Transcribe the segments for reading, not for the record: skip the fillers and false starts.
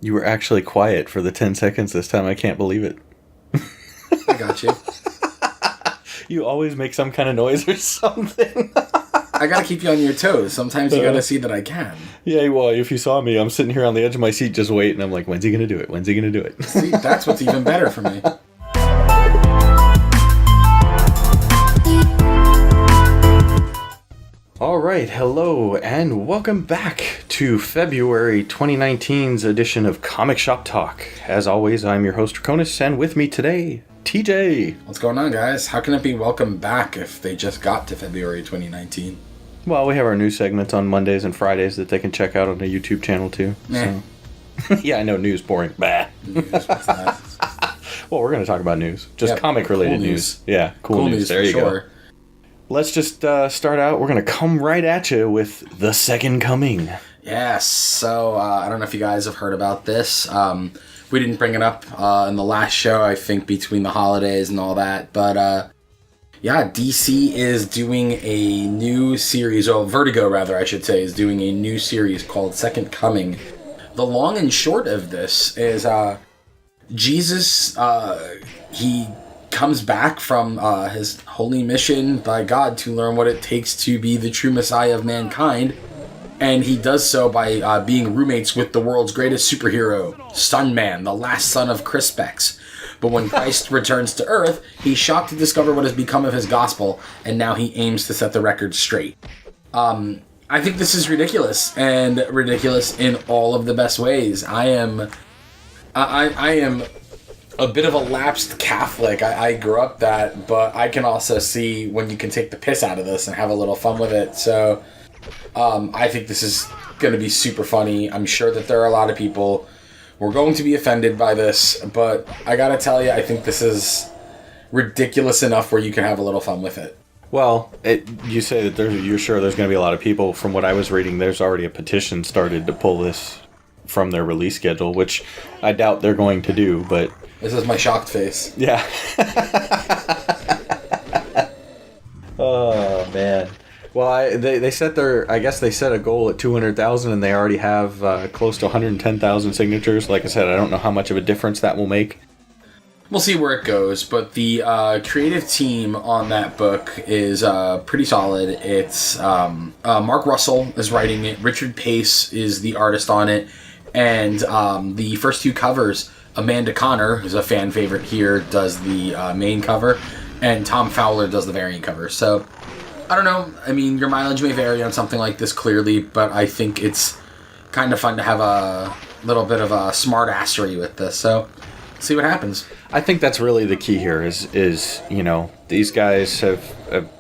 You were actually quiet for the 10 seconds this time. I can't believe it. I got you. You always make some kind of noise or something. I gotta keep you on your toes. Sometimes you gotta see that I can. Yeah, well, if you saw me, I'm sitting here on the edge of my seat just waiting. I'm like, when's he gonna do it? When's he gonna do it? See, that's what's even better for me. All right, hello, and welcome back to February 2019's edition of Comic Shop Talk. As always, I'm your host, Draconis, and with me today, TJ. What's going on, guys? How can it be welcome back if they just got to February 2019? Well, we have our news segments on Mondays and Fridays that they can check out on the YouTube channel, too. So. Yeah, I know, news, boring. Bah. News, what's that? Well, we're going to talk about news. Just comic-related cool news. Yeah, cool news. There you go. Let's just start out. We're going to come right at you with The Second Coming. Yes. So, I don't know if you guys have heard about this. We didn't bring it up in the last show, I think, between the holidays and all that. But, yeah, DC is doing a new series, or Vertigo, rather, I should say, is doing a new series called Second Coming. The long and short of this is Jesus, he comes back from his holy mission by God to learn what it takes to be the true Messiah of mankind. And he does so by being roommates with the world's greatest superhero, Sunman, the last son of Crispix. But when Christ returns to Earth, he's shocked to discover what has become of his gospel, and now he aims to set the record straight. I think this is ridiculous, and ridiculous in all of the best ways. I am a bit of a lapsed Catholic. I grew up that, but I can also see when you can take the piss out of this and have a little fun with it. So I think this is going to be super funny. I'm sure that there are a lot of people who are going to be offended by this, but I gotta tell you, I think this is ridiculous enough where you can have a little fun with it. Well, you say that you're sure there's going to be a lot of people. From what I was reading, there's already a petition started to pull this from their release schedule, which I doubt they're going to do, but... This is my shocked face. Yeah. Oh, man. Well, they set they set a goal at 200,000, and they already have close to 110,000 signatures. Like I said, I don't know how much of a difference that will make. We'll see where it goes, but the creative team on that book is pretty solid. It's Mark Russell is writing it, Richard Pace is the artist on it, and the first two covers, Amanda Connor, who's a fan favorite here, does the main cover, and Tom Fowler does the variant cover. So, I don't know. I mean, your mileage may vary on something like this, clearly, but I think it's kind of fun to have a little bit of a smart-assery with this. So, see what happens. I think that's really the key here is you know, these guys have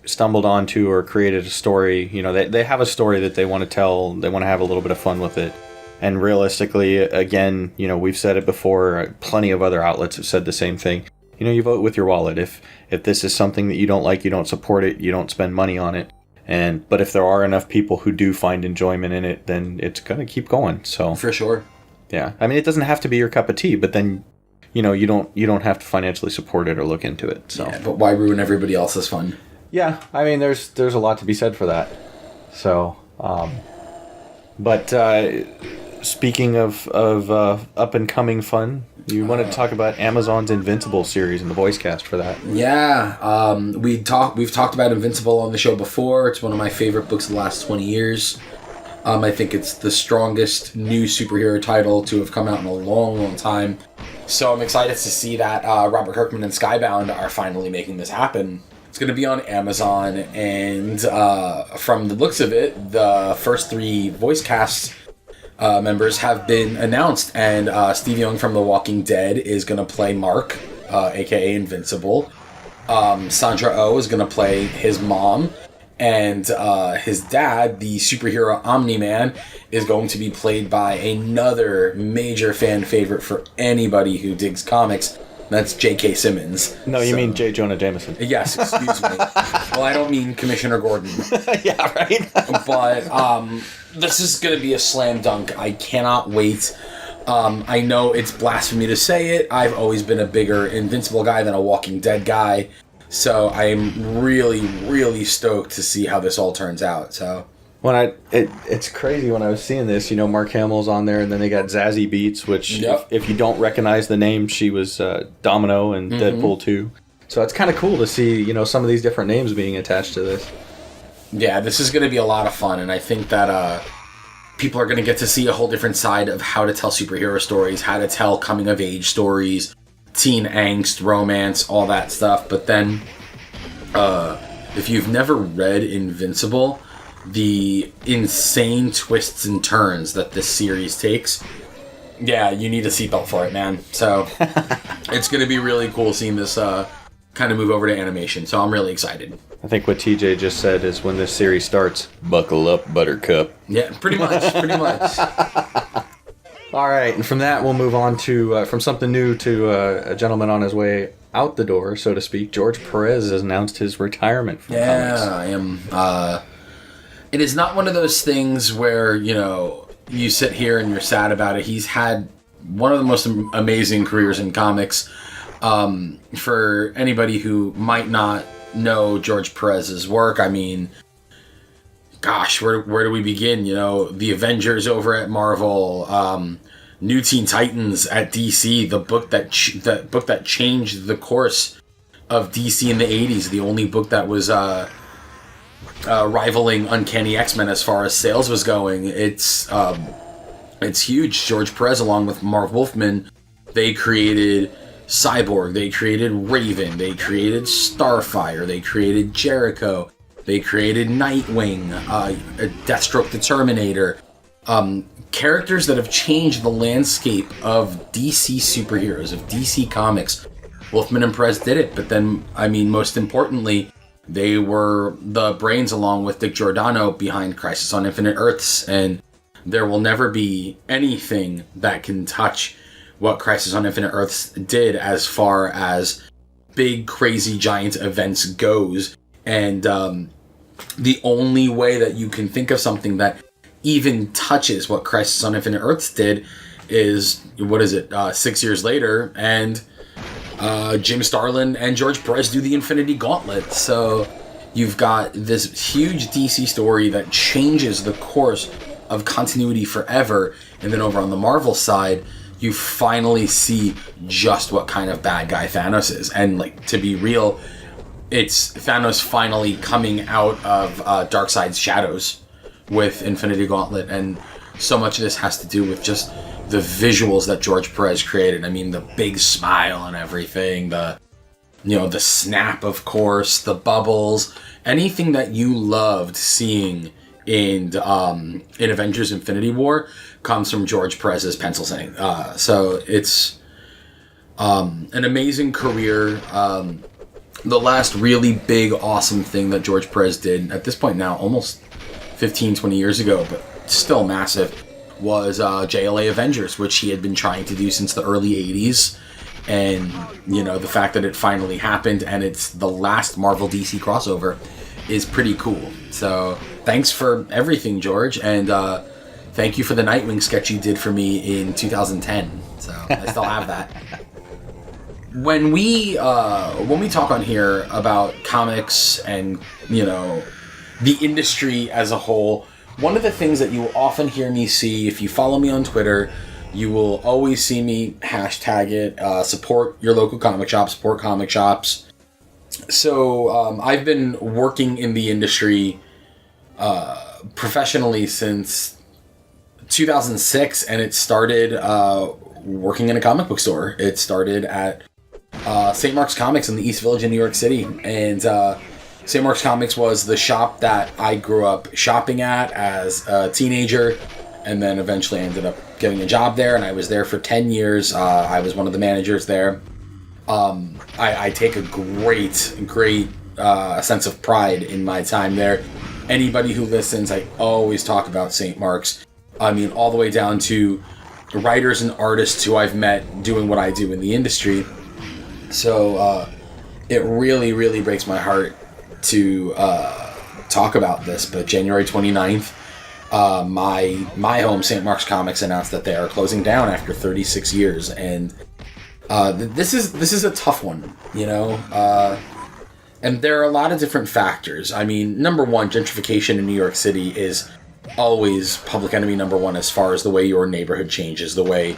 stumbled onto or created a story. You know, they have a story that they want to tell. They want to have a little bit of fun with it. And realistically, again, you know, we've said it before. Plenty of other outlets have said the same thing. You know, you vote with your wallet. If this is something that you don't like, you don't support it, you don't spend money on it. But if there are enough people who do find enjoyment in it, then it's going to keep going. So for sure. Yeah. I mean, it doesn't have to be your cup of tea, but then, you know, you don't have to financially support it or look into it. So. Yeah, but why ruin everybody else's fun? Yeah. I mean, there's a lot to be said for that. So, speaking of up and coming fun, you wanted to talk about Amazon's Invincible series and the voice cast for that. Yeah, we've talked about Invincible on the show before. It's one of my favorite books of the last 20 years. I think it's the strongest new superhero title to have come out in a long, long time. So I'm excited to see that Robert Kirkman and Skybound are finally making this happen. It's going to be on Amazon, and from the looks of it, the first three voice cast members have been announced, and Steve Young from The Walking Dead is going to play Mark, aka Invincible. Sandra Oh is going to play his mom, and his dad, the superhero Omni-Man, is going to be played by another major fan favorite for anybody who digs comics. That's J.K. Simmons. No, you mean J. Jonah Jameson. Yes, excuse me. Well, I don't mean Commissioner Gordon. Yeah, right? But this is going to be a slam dunk. I cannot wait. I know it's blasphemy to say it. I've always been a bigger Invincible guy than a Walking Dead guy. So I'm really, really stoked to see how this all turns out. So It's crazy when I was seeing this. Mark Hamill's on there, and then they got Zazie Beetz, which if you don't recognize the name, she was Domino in Deadpool 2. So it's kind of cool to see some of these different names being attached to this. Yeah, this is going to be a lot of fun, and I think that people are going to get to see a whole different side of how to tell superhero stories, how to tell coming-of-age stories, teen angst, romance, all that stuff. But then, if you've never read Invincible, the insane twists and turns that this series takes, yeah, you need a seatbelt for it, man. So it's going to be really cool seeing this kind of move over to animation. So I'm really excited. I think what TJ just said is when this series starts, buckle up, Buttercup. Yeah, pretty much. All right, and from that we'll move on to from something new to a gentleman on his way out the door, so to speak. George Perez has announced his retirement from comics. Yeah, I am. It is not one of those things where, you sit here and you're sad about it. He's had one of the most amazing careers in comics. For anybody who might not know George Perez's work, I mean, gosh, where do we begin? The Avengers over at Marvel, New Teen Titans at DC, the book that changed the course of DC in the 80s, the only book that was rivaling Uncanny X-Men as far as sales was going. It's huge. George Perez, along with Marv Wolfman, they created Cyborg, they created Raven, they created Starfire, they created Jericho, they created Nightwing, Deathstroke the Terminator, characters that have changed the landscape of DC superheroes, of DC Comics. Wolfman and Perez did it, but then, most importantly, they were the brains, along with Dick Giordano, behind Crisis on Infinite Earths, and there will never be anything that can touch what Crisis on Infinite Earths did as far as big, crazy, giant events goes. And the only way that you can think of something that even touches what Crisis on Infinite Earths did is, 6 years later, and Jim Starlin and George Perez do the Infinity Gauntlet. So you've got this huge DC story that changes the course of continuity forever, and then over on the Marvel side, you finally see just what kind of bad guy Thanos is. And, to be real, it's Thanos finally coming out of Darkseid's shadows with Infinity Gauntlet, and so much of this has to do with just the visuals that George Perez created. The big smile and everything, the snap, of course, the bubbles, anything that you loved seeing in Avengers Infinity War comes from George Perez's pencil setting. So it's an amazing career. The last really big, awesome thing that George Perez did, at this point now, almost 15, 20 years ago, but still massive, was JLA Avengers, which he had been trying to do since the early 80s. And, the fact that it finally happened and it's the last Marvel DC crossover is pretty cool. So thanks for everything, George. And thank you for the Nightwing sketch you did for me in 2010. So I still have that. When we talk on here about comics and, the industry as a whole, one of the things that you will often hear me see, if you follow me on Twitter, you will always see me hashtag it, support your local comic shop, support comic shops. So I've been working in the industry professionally since 2006, and it started working in a comic book store. It started at St. Mark's Comics in the East Village in New York City, and St. Mark's Comics was the shop that I grew up shopping at as a teenager, and then eventually ended up getting a job there, and I was there for 10 years. I was one of the managers there. I take a great sense of pride in my time there. Anybody who listens, I always talk about St. Mark's. All the way down to writers and artists who I've met doing what I do in the industry. So it really, really breaks my heart to talk about this, but January 29th, my home, St. Mark's Comics, announced that they are closing down after 36 years, and this is a tough one. And there are a lot of different factors. I mean, number one, gentrification in New York City is always public enemy number one as far as the way your neighborhood changes, the way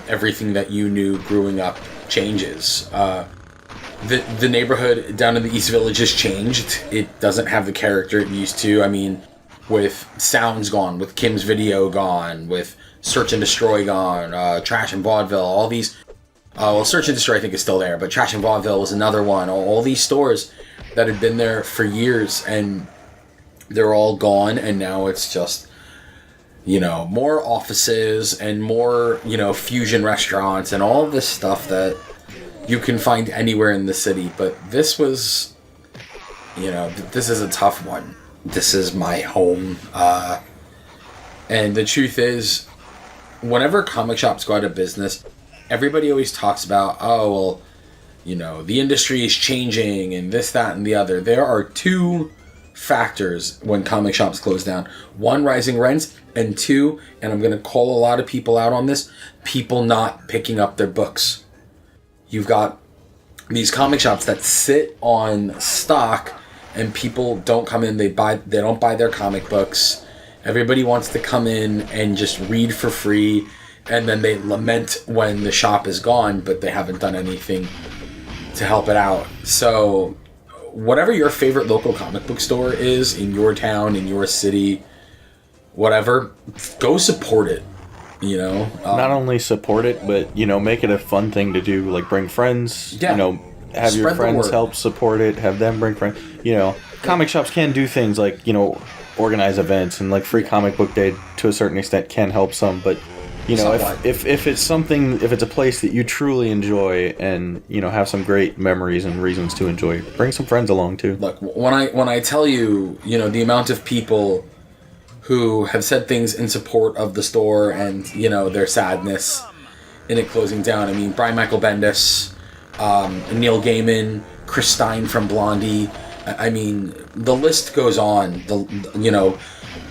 everything that you knew growing up changes. The neighborhood down in the East Village has changed. It doesn't have the character it used to. I mean, with Sounds gone, with Kim's Video gone, with Search and Destroy gone, Trash and Vaudeville, all these... well, Search and Destroy I think is still there, but Trash and Vaudeville was another one. All these stores that had been there for years, and they're all gone, and now it's just, you know, more offices and more, you know, fusion restaurants and all this stuff that you can find anywhere in the city. But this was, you know, this is a tough one. This is my home. And the truth is, whenever comic shops go out of business, everybody always talks about, oh, well, you know, the industry is changing and this, that, and the other. There are two factors when comic shops close down. One, rising rents, and two, and I'm going to call a lot of people out on this, people not picking up their books. You've got these comic shops that sit on stock and people don't come in, they don't buy their comic books. Everybody wants to come in and just read for free, and then they lament when the shop is gone, but they haven't done anything to help it out. So whatever your favorite local comic book store is in your town, in your city, whatever, go support it, you know? Not only support it, but, you know, make it a fun thing to do, like bring friends, you know, have your friends help support it, have them bring friends. You know, comic shops can do things like, you know, organize events, and like Free Comic Book Day to a certain extent can help some, but you know, if it's something, if it's a place that you truly enjoy and, you know, have some great memories and reasons to enjoy, bring some friends along too. Look, when I tell you, you know, the amount of people who have said things in support of the store and, you know, their sadness in it closing down. I mean, Brian Michael Bendis, Neil Gaiman, Chris Stein from Blondie. I mean, the list goes on. You know,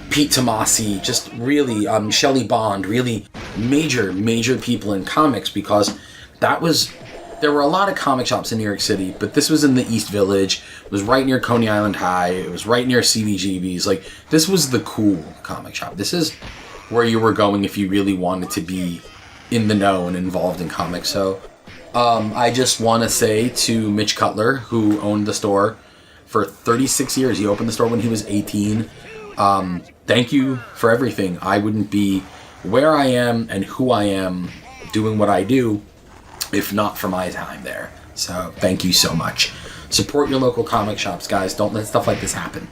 Pete Tomasi, just really, Shelley Bond, really major people in comics, because there were a lot of comic shops in New York City, but this was in the East Village. It was right near Coney Island High. It was right near CBGB's. Like, this was the cool comic shop. This is where you were going if you really wanted to be in the know and involved in comics. So, I just want to say to Mitch Cutler, who owned the store for 36 years, he opened the store when he was 18. Thank you for everything. I wouldn't be where I am and who I am doing what I do if not for my time there. So thank you so much. Support your local comic shops, guys. Don't let stuff like this happen.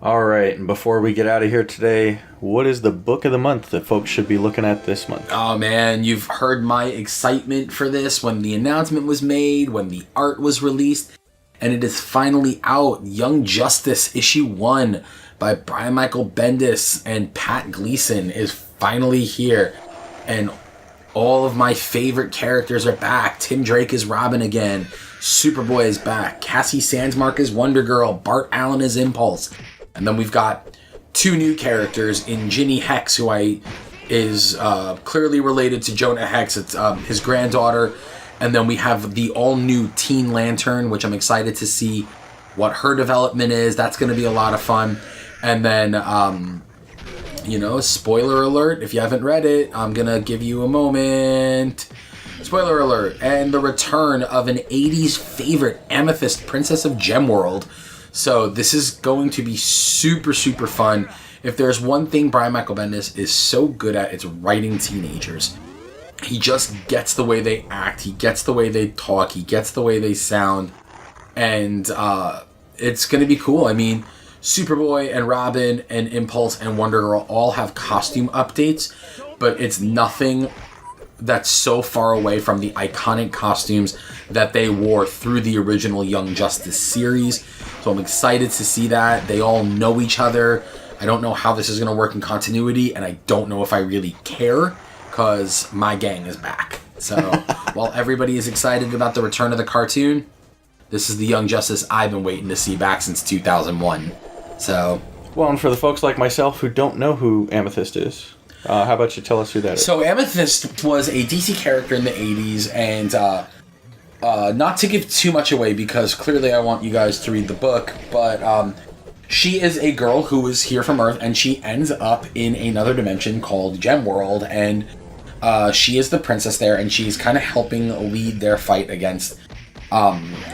All right, and before we get out of here today, what is the book of the month that folks should be looking at this month? Oh man, you've heard my excitement for this when the announcement was made, when the art was released, and it is finally out. Young Justice issue 1 by Brian Michael Bendis and Pat Gleason is finally here, and all of my favorite characters are back. Tim Drake is Robin again. Superboy is back. Cassie Sandsmark is Wonder Girl. Bart Allen is Impulse. And then we've got 2 new characters in Ginny Hex, who is clearly related to Jonah Hex. It's his granddaughter. And then we have the all-new Teen Lantern, which I'm excited to see what her development is. That's going to be a lot of fun. And then... you know, spoiler alert, if you haven't read it, I'm gonna give you a moment. Spoiler alert, and the return of an 80s favorite, Amethyst, Princess of Gemworld. So this is going to be super fun. If there's one thing Brian Michael Bendis is so good at, it's writing teenagers. He just gets the way they act, he gets the way they talk, he gets the way they sound, and it's gonna be cool. I mean, Superboy and Robin and Impulse and Wonder Girl all have costume updates, but it's nothing that's so far away from the iconic costumes that they wore through the original Young Justice series. So I'm excited to see that. They all know each other. I don't know how this is going to work in continuity, and I don't know if I really care, because my gang is back. So while everybody is excited about the return of the cartoon, this is the Young Justice I've been waiting to see back since 2001. So, well, and for the folks like myself who don't know who Amethyst is, how about you tell us who that is? So Amethyst was a DC character in the 80s, and not to give too much away, because clearly I want you guys to read the book, but she is a girl who is here from Earth, and she ends up in another dimension called Gem World, and she is the princess there, and she's kind of helping lead their fight against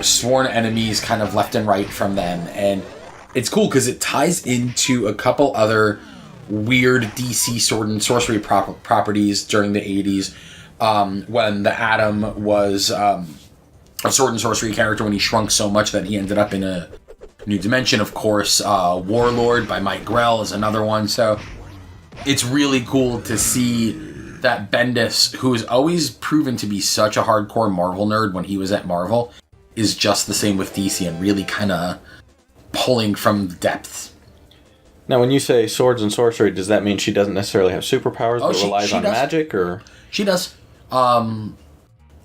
sworn enemies kind of left and right from them. And it's cool because it ties into a couple other weird DC sword and sorcery properties during the 80s, when the Atom was a sword and sorcery character, when he shrunk so much that he ended up in a new dimension. Of course, Warlord by Mike Grell is another one. So it's really cool to see that Bendis, who has always proven to be such a hardcore Marvel nerd when he was at Marvel, is just the same with DC and really kind of pulling from the depths. Now, when you say swords and sorcery, does that mean she doesn't necessarily have superpowers, but relies on magic, or? She does. I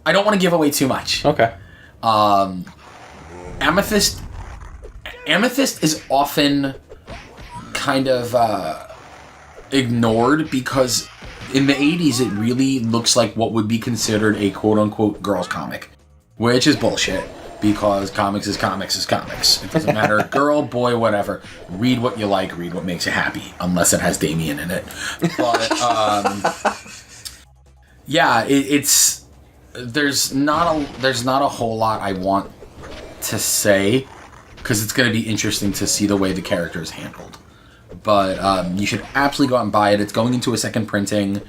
don't want to give away too much. Okay. Amethyst is often kind of ignored because in the 80s it really looks like what would be considered a quote-unquote girls comic, which is bullshit, because comics is comics is comics. It doesn't matter, girl, boy, whatever. Read what you like, read what makes you happy, unless it has Damien in it. But yeah, it's there's not a whole lot I want to say, because it's going to be interesting to see the way the character is handled. But you should absolutely go out and buy it. It's going into a second printing,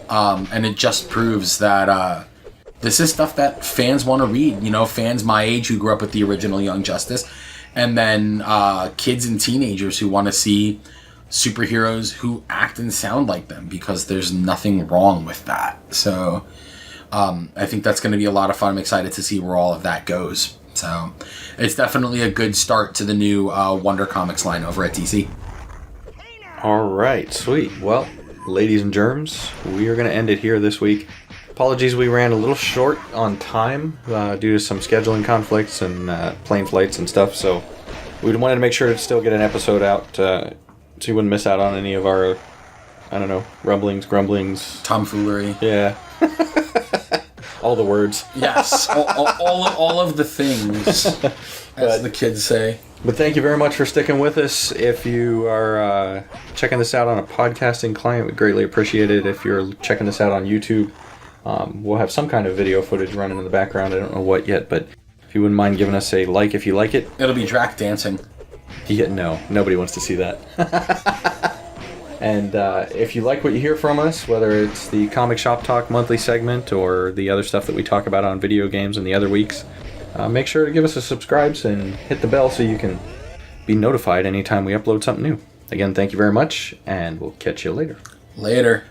and it just proves that this is stuff that fans want to read. You know, fans my age who grew up with the original Young Justice, and then kids and teenagers who want to see superheroes who act and sound like them, because there's nothing wrong with that. So I think that's going to be a lot of fun. I'm excited to see where all of that goes. So it's definitely a good start to the new Wonder Comics line over at DC. All right, sweet. Well, ladies and germs, we are going to end it here this week. Apologies, we ran a little short on time due to some scheduling conflicts and plane flights and stuff, so we wanted to make sure to still get an episode out so you wouldn't miss out on any of our, I don't know, rumblings, grumblings. Tomfoolery. Yeah. All the words. Yes, all of the things, as the kids say. But thank you very much for sticking with us. If you are checking this out on a podcasting client, we greatly appreciate it. If you're checking this out on YouTube, we'll have some kind of video footage running in the background. I don't know what yet, but if you wouldn't mind giving us a like if you like it. It'll be Drac dancing. Yeah, no, nobody wants to see that. And if you like what you hear from us, whether it's the Comic Shop Talk monthly segment or the other stuff that we talk about on video games in the other weeks, make sure to give us a subscribe and hit the bell so you can be notified anytime we upload something new. Again, thank you very much, and we'll catch you later. Later.